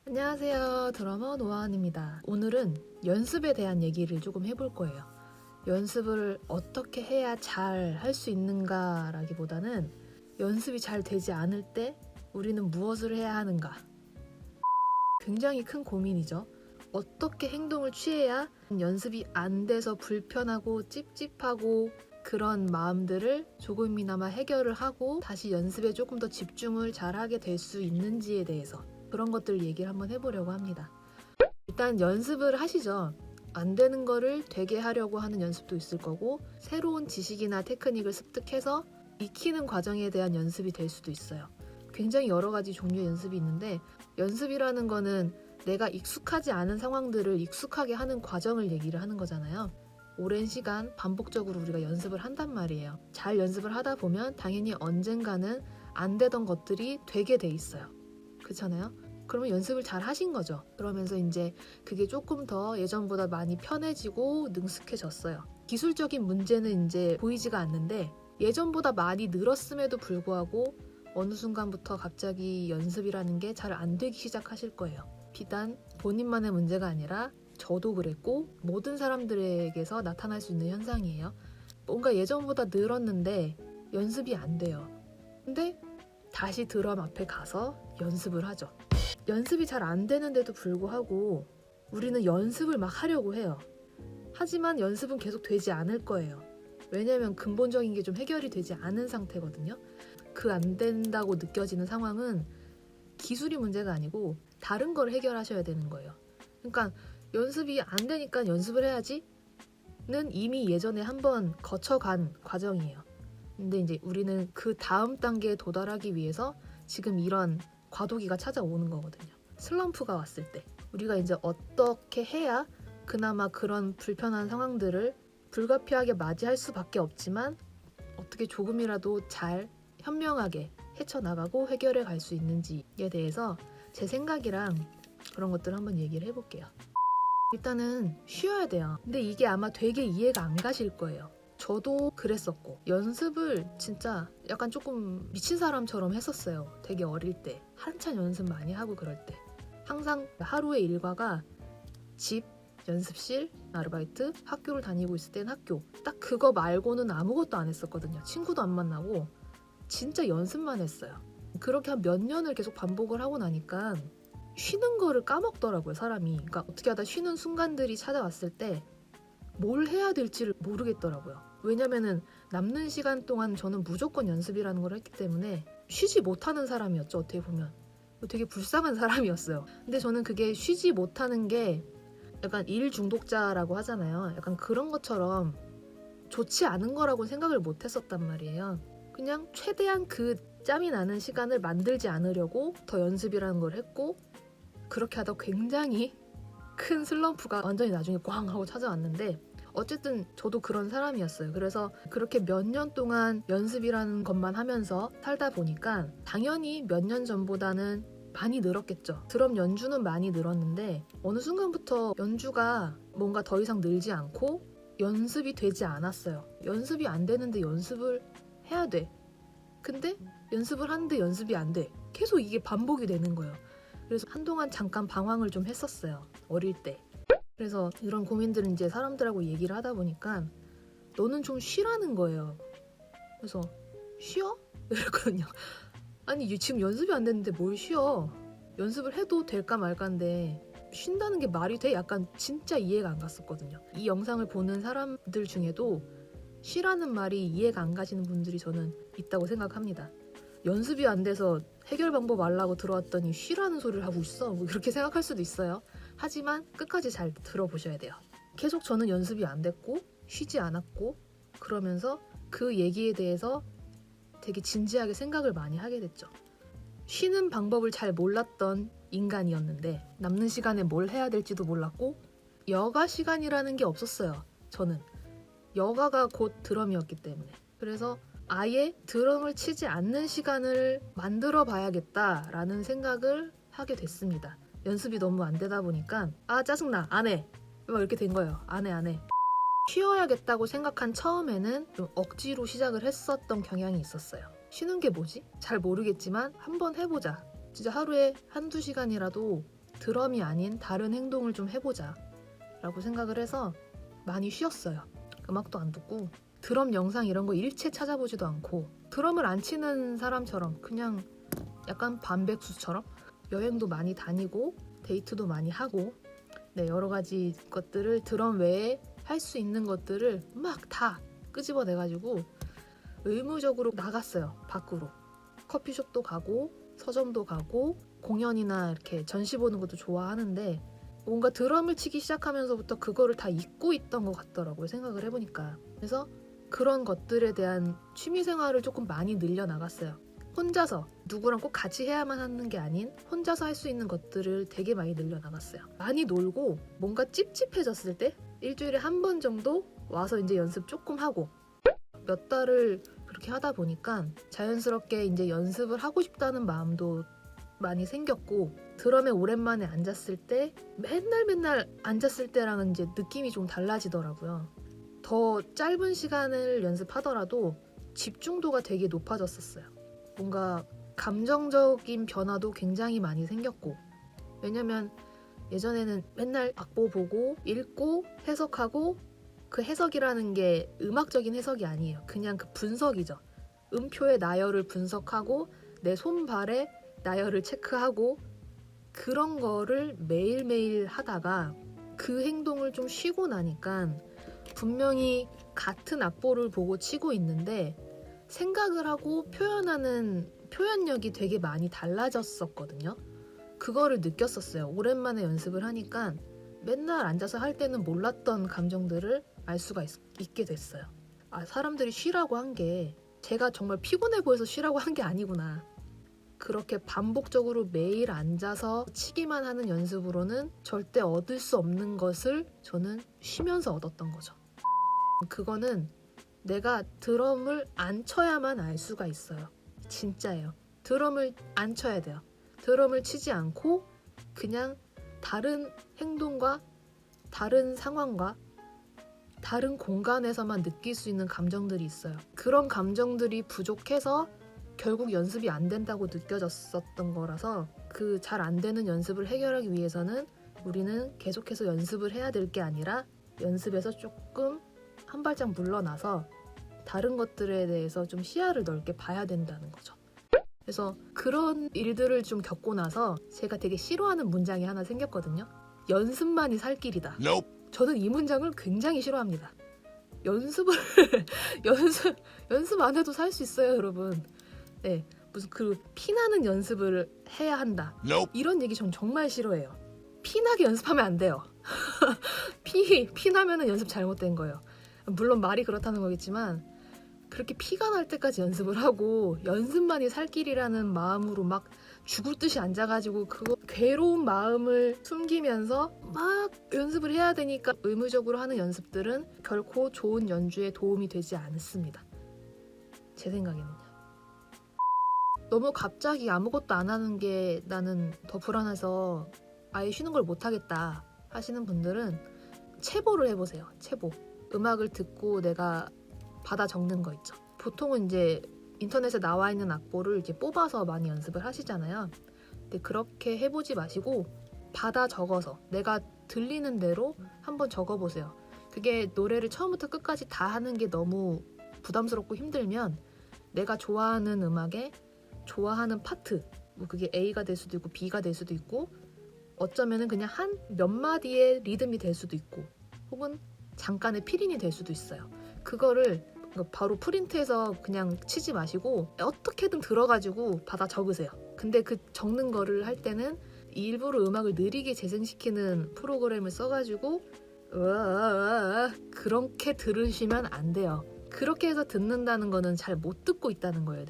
안녕하세요. 드러머 노아은입니다. 오늘은 연습에 대한 얘기를 조금 해볼 거예요. 연습을 어떻게 해야 잘 할 수 있는가 라기보다는 연습이 잘 되지 않을 때 우리는 무엇을 해야 하는가. 굉장히 큰 고민이죠. 어떻게 행동을 취해야 연습이 안 돼서 불편하고 찝찝하고 그런 마음들을 조금이나마 해결을 하고 다시 연습에 조금 더 집중을 잘하게 될 수 있는지에 대해서 그런 것들을 얘기를 한번 해보려고 합니다. 일단 연습을 하시죠. 안 되는 거를 되게 하려고 하는 연습도 있을 거고 새로운 지식이나 테크닉을 습득해서 익히는 과정에 대한 연습이 될 수도 있어요. 굉장히 여러 가지 종류의 연습이 있는데 연습이라는 거는 내가 익숙하지 않은 상황들을 익숙하게 하는 과정을 얘기를 하는 거잖아요. 오랜 시간 반복적으로 우리가 연습을 한단 말이에요. 잘 연습을 하다 보면 당연히 언젠가는 안 되던 것들이 되게 돼 있어요. 그렇잖아요? 그러면 연습을 잘 하신 거죠. 그러면서 이제 그게 조금 더 예전보다 많이 편해지고 능숙해졌어요. 기술적인 문제는 이제 보이지가 않는데 예전보다 많이 늘었음에도 불구하고 어느 순간부터 갑자기 연습이라는 게 잘 안 되기 시작하실 거예요. 비단 본인만의 문제가 아니라 저도 그랬고 모든 사람들에게서 나타날 수 있는 현상이에요. 뭔가 예전보다 늘었는데 연습이 안 돼요. 근데 다시 드럼 앞에 가서 연습을 하죠. 연습이 잘 안 되는데도 불구하고 우리는 연습을 막 하려고 해요. 하지만 연습은 계속 되지 않을 거예요. 왜냐면 근본적인 게 좀 해결이 되지 않은 상태거든요. 그 안 된다고 느껴지는 상황은 기술이 문제가 아니고 다른 걸 해결하셔야 되는 거예요. 그러니까 연습이 안 되니까 연습을 해야지는 이미 예전에 한번 거쳐간 과정이에요. 근데 이제 우리는 그 다음 단계에 도달하기 위해서 지금 이런 과도기가 찾아오는 거거든요. 슬럼프가 왔을 때 우리가 이제 어떻게 해야 그나마 그런 불편한 상황들을 불가피하게 맞이할 수밖에 없지만 어떻게 조금이라도 잘 현명하게 헤쳐나가고 해결해 갈 수 있는지에 대해서 제 생각이랑 그런 것들을 한번 얘기를 해볼게요. 일단은 쉬어야 돼요. 근데 이게 아마 되게 이해가 안 가실 거예요. 저도 그랬었고 연습을 진짜 약간 조금 미친 사람처럼 했었어요. 되게 어릴 때 한참 연습 많이 하고 그럴 때 항상 하루의 일과가 집, 연습실, 아르바이트, 학교를 다니고 있을 땐 학교 딱 그거 말고는 아무것도 안 했었거든요. 친구도 안 만나고 진짜 연습만 했어요. 그렇게 한 몇 년을 계속 반복을 하고 나니까 쉬는 거를 까먹더라고요, 사람이. 그러니까 어떻게 하다 쉬는 순간들이 찾아왔을 때 뭘 해야 될지를 모르겠더라고요. 왜냐면은 남는 시간 동안 저는 무조건 연습이라는 걸 했기 때문에 쉬지 못하는 사람이었죠, 어떻게 보면. 되게 불쌍한 사람이었어요. 근데 저는 그게 쉬지 못하는 게 약간 일 중독자라고 하잖아요. 약간 그런 것처럼 좋지 않은 거라고 생각을 못 했었단 말이에요. 그냥 최대한 그 짬이 나는 시간을 만들지 않으려고 더 연습이라는 걸 했고 그렇게 하다 굉장히 큰 슬럼프가 완전히 나중에 꽝 하고 찾아왔는데 어쨌든 저도 그런 사람이었어요. 그래서 그렇게 몇 년 동안 연습이라는 것만 하면서 살다 보니까 당연히 몇 년 전보다는 많이 늘었겠죠. 드럼 연주는 많이 늘었는데 어느 순간부터 연주가 뭔가 더 이상 늘지 않고 연습이 되지 않았어요. 연습이 안 되는데 연습을 해야 돼. 근데 연습을 하는데 연습이 안 돼. 계속 이게 반복이 되는 거예요. 그래서 한동안 잠깐 방황을 좀 했었어요. 어릴 때. 그래서 이런 고민들은 이제 사람들하고 얘기를 하다 보니까 너는 좀 쉬라는 거예요. 그래서 쉬어? 이랬거든요. 아니 지금 연습이 안 됐는데 뭘 쉬어? 연습을 해도 될까 말까인데 쉰다는 게 말이 돼? 약간 진짜 이해가 안 갔었거든요. 이 영상을 보는 사람들 중에도 쉬라는 말이 이해가 안 가시는 분들이 저는 있다고 생각합니다. 연습이 안 돼서 해결 방법 알라고 들어왔더니 쉬라는 소리를 하고 있어. 뭐 그렇게 생각할 수도 있어요. 하지만 끝까지 잘 들어보셔야 돼요. 계속 저는 연습이 안 됐고 쉬지 않았고 그러면서 그 얘기에 대해서 되게 진지하게 생각을 많이 하게 됐죠. 쉬는 방법을 잘 몰랐던 인간이었는데 남는 시간에 뭘 해야 될지도 몰랐고 여가 시간이라는 게 없었어요. 저는 여가가 곧 드럼이었기 때문에. 그래서 아예 드럼을 치지 않는 시간을 만들어 봐야겠다라는 생각을 하게 됐습니다. 연습이 너무 안 되다 보니까 아 짜증나 안 해 막 이렇게 된 거예요. 안 해 쉬어야겠다고 생각한 처음에는 좀 억지로 시작을 했었던 경향이 있었어요. 쉬는 게 뭐지? 잘 모르겠지만 한번 해보자. 진짜 하루에 한두 시간이라도 드럼이 아닌 다른 행동을 좀 해보자 라고 생각을 해서 많이 쉬었어요. 음악도 안 듣고 드럼 영상 이런 거 일체 찾아보지도 않고 드럼을 안 치는 사람처럼 그냥 약간 반백수처럼 여행도 많이 다니고 데이트도 많이 하고 여러 가지 것들을 드럼 외에 할 수 있는 것들을 막 다 끄집어내가지고 의무적으로 나갔어요. 밖으로. 커피숍도 가고 서점도 가고 공연이나 이렇게 전시 보는 것도 좋아하는데 뭔가 드럼을 치기 시작하면서부터 그거를 다 잊고 있던 것 같더라고요. 생각을 해보니까. 그래서 그런 것들에 대한 취미생활을 조금 많이 늘려나갔어요. 혼자서 누구랑 꼭 같이 해야만 하는 게 아닌 혼자서 할 수 있는 것들을 되게 많이 늘려나갔어요. 많이 놀고 뭔가 찝찝해졌을 때 일주일에 한 번 정도 와서 이제 연습 조금 하고 몇 달을 그렇게 하다 보니까 자연스럽게 이제 연습을 하고 싶다는 마음도 많이 생겼고 드럼에 오랜만에 앉았을 때 맨날 앉았을 때랑은 이제 느낌이 좀 달라지더라고요. 더 짧은 시간을 연습하더라도 집중도가 되게 높아졌었어요. 뭔가 감정적인 변화도 굉장히 많이 생겼고 왜냐면 예전에는 맨날 악보 보고 읽고 해석하고 그 해석이라는 게 음악적인 해석이 아니에요. 그냥 그 분석이죠. 음표의 나열을 분석하고 내 손발의 나열을 체크하고 그런 거를 매일매일 하다가 그 행동을 좀 쉬고 나니까 분명히 같은 악보를 보고 치고 있는데 생각을 하고 표현하는 표현력이 되게 많이 달라졌었거든요. 그거를 느꼈었어요. 오랜만에 연습을 하니까 맨날 앉아서 할 때는 몰랐던 감정들을 알 수가 있게 됐어요. 사람들이 쉬라고 한 게 제가 정말 피곤해 보여서 쉬라고 한 게 아니구나. 그렇게 반복적으로 매일 앉아서 치기만 하는 연습으로는 절대 얻을 수 없는 것을 저는 쉬면서 얻었던 거죠. 그거는 내가 드럼을 안 쳐야만 알 수가 있어요. 진짜예요. 드럼을 안 쳐야 돼요. 드럼을 치지 않고 그냥 다른 행동과 다른 상황과 다른 공간에서만 느낄 수 있는 감정들이 있어요. 그런 감정들이 부족해서 결국 연습이 안 된다고 느껴졌었던 거라서 그 잘 안 되는 연습을 해결하기 위해서는 우리는 계속해서 연습을 해야 될 게 아니라 연습에서 조금 한 발짝 물러나서 다른 것들에 대해서 좀 시야를 넓게 봐야 된다는 거죠. 그래서 그런 일들을 좀 겪고 나서 제가 되게 싫어하는 문장이 하나 생겼거든요. 연습만이 살 길이다. Nope. 저는 이 문장을 굉장히 싫어합니다. 연습을 연습 안 해도 살 수 있어요, 여러분. 네, 무슨 그 피나는 연습을 해야 한다. Nope. 이런 얘기 전 정말 싫어해요. 피나게 연습하면 안 돼요. 피나면은 연습 잘못된 거예요. 물론 말이 그렇다는 거겠지만 그렇게 피가 날 때까지 연습을 하고 연습만이 살 길이라는 마음으로 막 죽을 듯이 앉아가지고 그거 괴로운 마음을 숨기면서 막 연습을 해야 되니까 의무적으로 하는 연습들은 결코 좋은 연주에 도움이 되지 않습니다. 제 생각에는요. 너무 갑자기 아무것도 안 하는 게 나는 더 불안해서 아예 쉬는 걸 못하겠다 하시는 분들은 체보를 해보세요. 체보. 음악을 듣고 내가 받아 적는 거 있죠. 보통은 이제 인터넷에 나와 있는 악보를 이제 뽑아서 많이 연습을 하시잖아요. 근데 그렇게 해보지 마시고 받아 적어서 내가 들리는 대로 한번 적어보세요. 그게 노래를 처음부터 끝까지 다 하는 게 너무 부담스럽고 힘들면 내가 좋아하는 음악에 좋아하는 파트, 뭐 그게 A가 될 수도 있고 B가 될 수도 있고 어쩌면은 그냥 한 몇 마디의 리듬이 될 수도 있고 혹은 잠깐의 필인이 될 수도 있어요. 그거를 바로 프린트해서 그냥 치지 마시고 어떻게든 들어가지고 받아 적으세요. 근데 그 적는 거를 할 때는 일부러 음악을 느리게 재생시키는 프로그램을 써가지고 그렇게 들으시면 안 돼요. 그렇게 해서 듣는다는 거는 잘 못 듣고 있다는 거예요.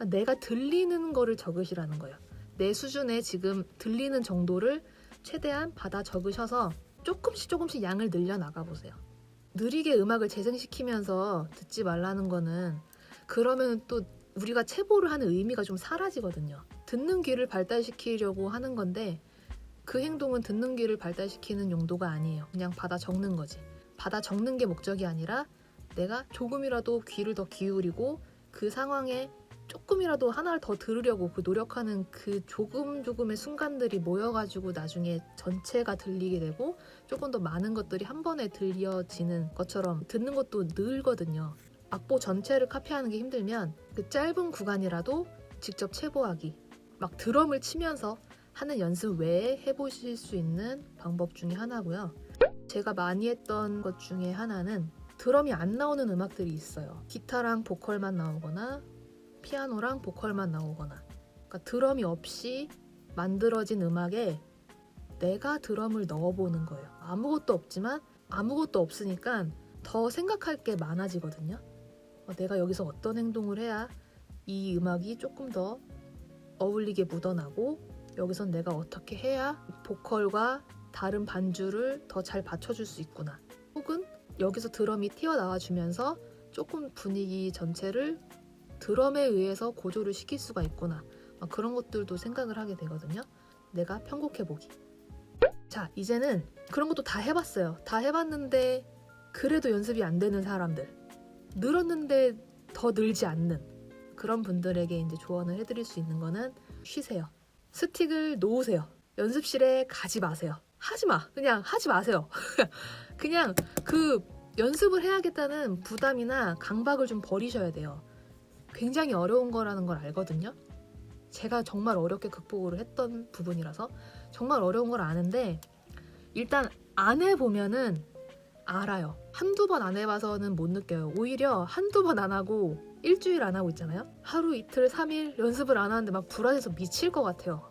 내가 들리는 거를 적으시라는 거예요. 내 수준에 지금 들리는 정도를 최대한 받아 적으셔서 조금씩 양을 늘려 나가보세요. 느리게 음악을 재생시키면서 듣지 말라는 거는 그러면 또 우리가 체보를 하는 의미가 좀 사라지거든요. 듣는 귀를 발달시키려고 하는 건데 그 행동은 듣는 귀를 발달시키는 용도가 아니에요. 그냥 받아 적는 거지. 받아 적는 게 목적이 아니라 내가 조금이라도 귀를 더 기울이고 그 상황에 조금이라도 하나를 더 들으려고 그 노력하는 그 조금의 순간들이 모여가지고 나중에 전체가 들리게 되고 조금 더 많은 것들이 한 번에 들려지는 것처럼 듣는 것도 늘거든요. 악보 전체를 카피하는 게 힘들면 그 짧은 구간이라도 직접 체보하기, 막 드럼을 치면서 하는 연습 외에 해보실 수 있는 방법 중에 하나고요. 제가 많이 했던 것 중에 하나는 드럼이 안 나오는 음악들이 있어요. 기타랑 보컬만 나오거나 피아노랑 보컬만 나오거나, 그러니까 드럼이 없이 만들어진 음악에 내가 드럼을 넣어보는 거예요. 아무것도 없지만 아무것도 없으니까 더 생각할 게 많아지거든요. 내가 여기서 어떤 행동을 해야 이 음악이 조금 더 어울리게 묻어나고, 여기선 내가 어떻게 해야 보컬과 다른 반주를 더 잘 받쳐줄 수 있구나, 혹은 여기서 드럼이 튀어나와 주면서 조금 분위기 전체를 드럼에 의해서 고조를 시킬 수가 있구나, 그런 것들도 생각을 하게 되거든요. 내가 편곡해보기. 자, 이제는 그런 것도 다 해봤어요. 다 해봤는데 그래도 연습이 안 되는 사람들, 늘었는데 더 늘지 않는 그런 분들에게 이제 조언을 해드릴 수 있는 거는 쉬세요. 스틱을 놓으세요. 연습실에 가지 마세요. 하지마. 그냥 하지 마세요. 그냥 그 연습을 해야겠다는 부담이나 강박을 좀 버리셔야 돼요. 굉장히 어려운 거라는 걸 알거든요. 제가 정말 어렵게 극복을 했던 부분이라서 정말 어려운 걸 아는데, 일단 안 해보면은 알아요. 한두 번 안 해봐서는 못 느껴요. 오히려 한두 번 안 하고 일주일 안 하고 있잖아요. 하루 이틀 3일 연습을 안 하는데 막 불안해서 미칠 것 같아요.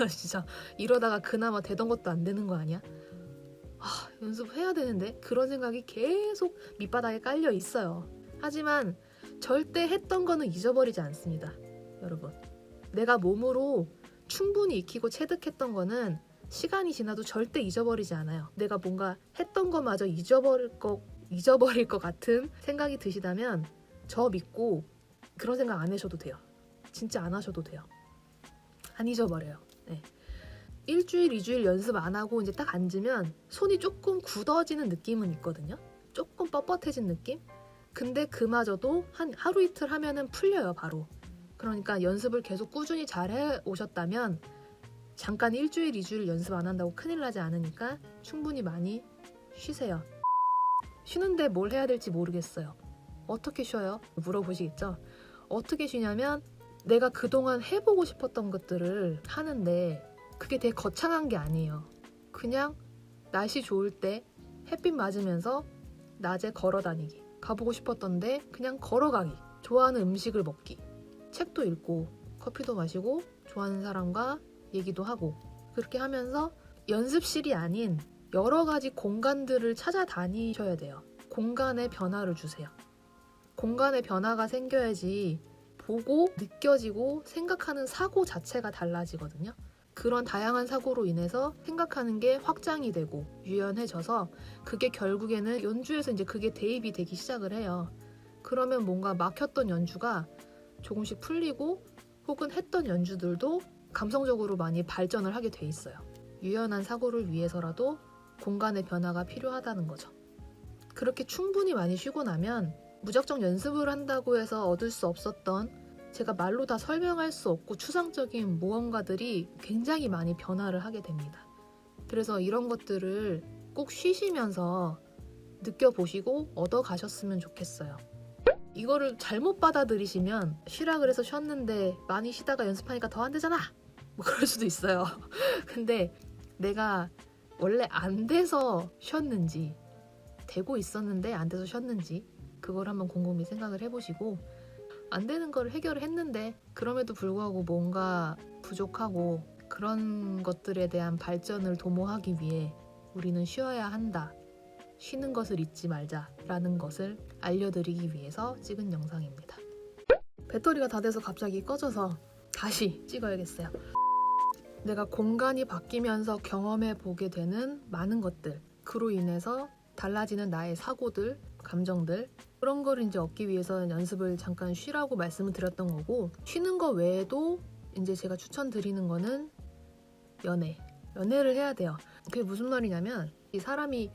진짜 이러다가 그나마 되던 것도 안 되는 거 아니야? 연습해야 되는데, 그런 생각이 계속 밑바닥에 깔려 있어요. 하지만 절대 했던 거는 잊어버리지 않습니다. 여러분, 내가 몸으로 충분히 익히고 체득했던 거는 시간이 지나도 절대 잊어버리지 않아요. 내가 뭔가 했던 거마저 잊어버릴 것 같은 생각이 드시다면 저 믿고 그런 생각 안 하셔도 돼요. 진짜 안 하셔도 돼요. 안 잊어버려요. 네. 일주일, 2주일 연습 안 하고 이제 딱 앉으면 손이 조금 굳어지는 느낌은 있거든요. 조금 뻣뻣해진 느낌? 근데 그마저도 한 하루 이틀 하면은 풀려요, 바로. 그러니까 연습을 계속 꾸준히 잘 해오셨다면 잠깐 일주일, 2주일 연습 안 한다고 큰일 나지 않으니까 충분히 많이 쉬세요. 쉬는데 뭘 해야 될지 모르겠어요. 어떻게 쉬어요? 물어보시겠죠? 어떻게 쉬냐면, 내가 그동안 해보고 싶었던 것들을 하는데 그게 되게 거창한 게 아니에요. 그냥 날씨 좋을 때 햇빛 맞으면서 낮에 걸어 다니기, 가보고 싶었던데 그냥 걸어가기, 좋아하는 음식을 먹기, 책도 읽고 커피도 마시고 좋아하는 사람과 얘기도 하고, 그렇게 하면서 연습실이 아닌 여러 가지 공간들을 찾아다니셔야 돼요. 공간에 변화를 주세요. 공간에 변화가 생겨야지 보고 느껴지고 생각하는 사고 자체가 달라지거든요. 그런 다양한 사고로 인해서 생각하는 게 확장이 되고 유연해져서 그게 결국에는 연주에서 이제 그게 대입이 되기 시작을 해요. 그러면 뭔가 막혔던 연주가 조금씩 풀리고, 혹은 했던 연주들도 감성적으로 많이 발전을 하게 돼 있어요. 유연한 사고를 위해서라도 공간의 변화가 필요하다는 거죠. 그렇게 충분히 많이 쉬고 나면 무작정 연습을 한다고 해서 얻을 수 없었던, 제가 말로 다 설명할 수 없고 추상적인 무언가들이 굉장히 많이 변화를 하게 됩니다. 그래서 이런 것들을 꼭 쉬시면서 느껴보시고 얻어가셨으면 좋겠어요. 이거를 잘못 받아들이시면 쉬라 그래서 쉬었는데 많이 쉬다가 연습하니까 더 안 되잖아! 뭐 그럴 수도 있어요. 근데 내가 원래 안 돼서 쉬었는지, 되고 있었는데 안 돼서 쉬었는지, 그걸 한번 곰곰이 생각을 해보시고, 안 되는 걸 해결을 했는데 그럼에도 불구하고 뭔가 부족하고 그런 것들에 대한 발전을 도모하기 위해 우리는 쉬어야 한다, 쉬는 것을 잊지 말자라는 것을 알려드리기 위해서 찍은 영상입니다. 배터리가 다 돼서 갑자기 꺼져서 다시 찍어야겠어요. 내가 공간이 바뀌면서 경험해보게 되는 많은 것들, 그로 인해서 달라지는 나의 사고들, 감정들, 그런 걸 이제 얻기 위해서는 연습을 잠깐 쉬라고 말씀을 드렸던 거고, 쉬는 거 외에도 이제 제가 추천드리는 거는 연애를 해야 돼요. 그게 무슨 말이냐면, 이 사람이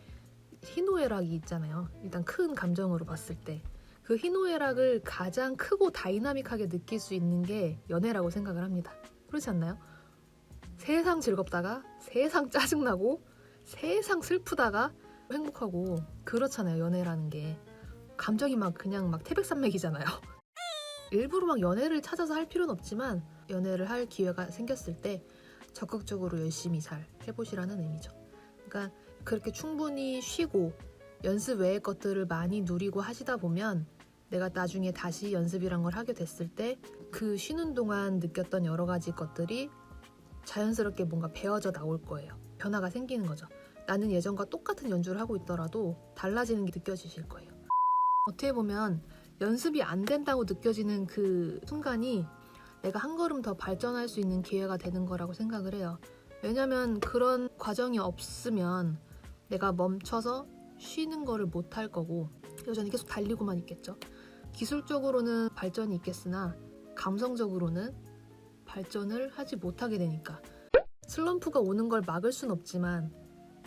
희노애락이 있잖아요. 일단 큰 감정으로 봤을 때 그 희노애락을 가장 크고 다이나믹하게 느낄 수 있는 게 연애라고 생각을 합니다. 그렇지 않나요? 세상 즐겁다가 세상 짜증나고 세상 슬프다가 행복하고 그렇잖아요. 연애라는 게 감정이 막 그냥 막 태백산맥이잖아요. 일부러 막 연애를 찾아서 할 필요는 없지만 연애를 할 기회가 생겼을 때 적극적으로 열심히 잘 해보시라는 의미죠. 그러니까 그렇게 충분히 쉬고 연습 외의 것들을 많이 누리고 하시다 보면 내가 나중에 다시 연습이란 걸 하게 됐을 때 그 쉬는 동안 느꼈던 여러 가지 것들이 자연스럽게 뭔가 배어져 나올 거예요. 변화가 생기는 거죠. 나는 예전과 똑같은 연주를 하고 있더라도 달라지는 게 느껴지실 거예요. 어떻게 보면 연습이 안 된다고 느껴지는 그 순간이 내가 한 걸음 더 발전할 수 있는 기회가 되는 거라고 생각을 해요. 왜냐면 그런 과정이 없으면 내가 멈춰서 쉬는 거를 못 할 거고 여전히 계속 달리고만 있겠죠. 기술적으로는 발전이 있겠으나 감성적으로는 발전을 하지 못하게 되니까 슬럼프가 오는 걸 막을 순 없지만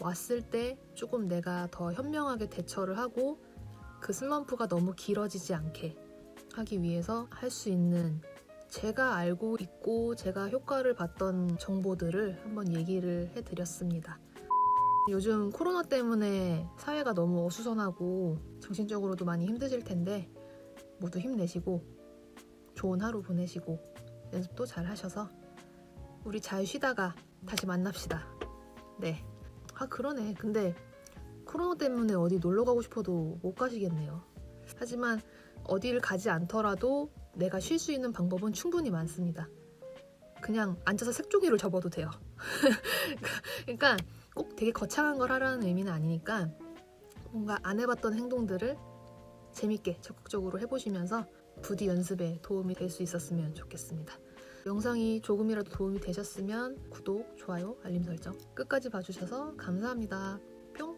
왔을 때 조금 내가 더 현명하게 대처를 하고 그 슬럼프가 너무 길어지지 않게 하기 위해서 할 수 있는 제가 알고 있고 제가 효과를 봤던 정보들을 한번 얘기를 해드렸습니다. 요즘 코로나 때문에 사회가 너무 어수선하고 정신적으로도 많이 힘드실 텐데 모두 힘내시고 좋은 하루 보내시고 연습도 잘 하셔서 우리 잘 쉬다가 다시 만납시다. 네. 아 그러네. 근데 코로나 때문에 어디 놀러 가고 싶어도 못 가시겠네요. 하지만 어디를 가지 않더라도 내가 쉴 수 있는 방법은 충분히 많습니다. 그냥 앉아서 색종이를 접어도 돼요. 그러니까 꼭 되게 거창한 걸 하라는 의미는 아니니까 뭔가 안 해봤던 행동들을 재밌게 적극적으로 해보시면서 부디 연습에 도움이 될 수 있었으면 좋겠습니다. 영상이 조금이라도 도움이 되셨으면 구독, 좋아요, 알림 설정 끝까지 봐주셔서 감사합니다. 뿅!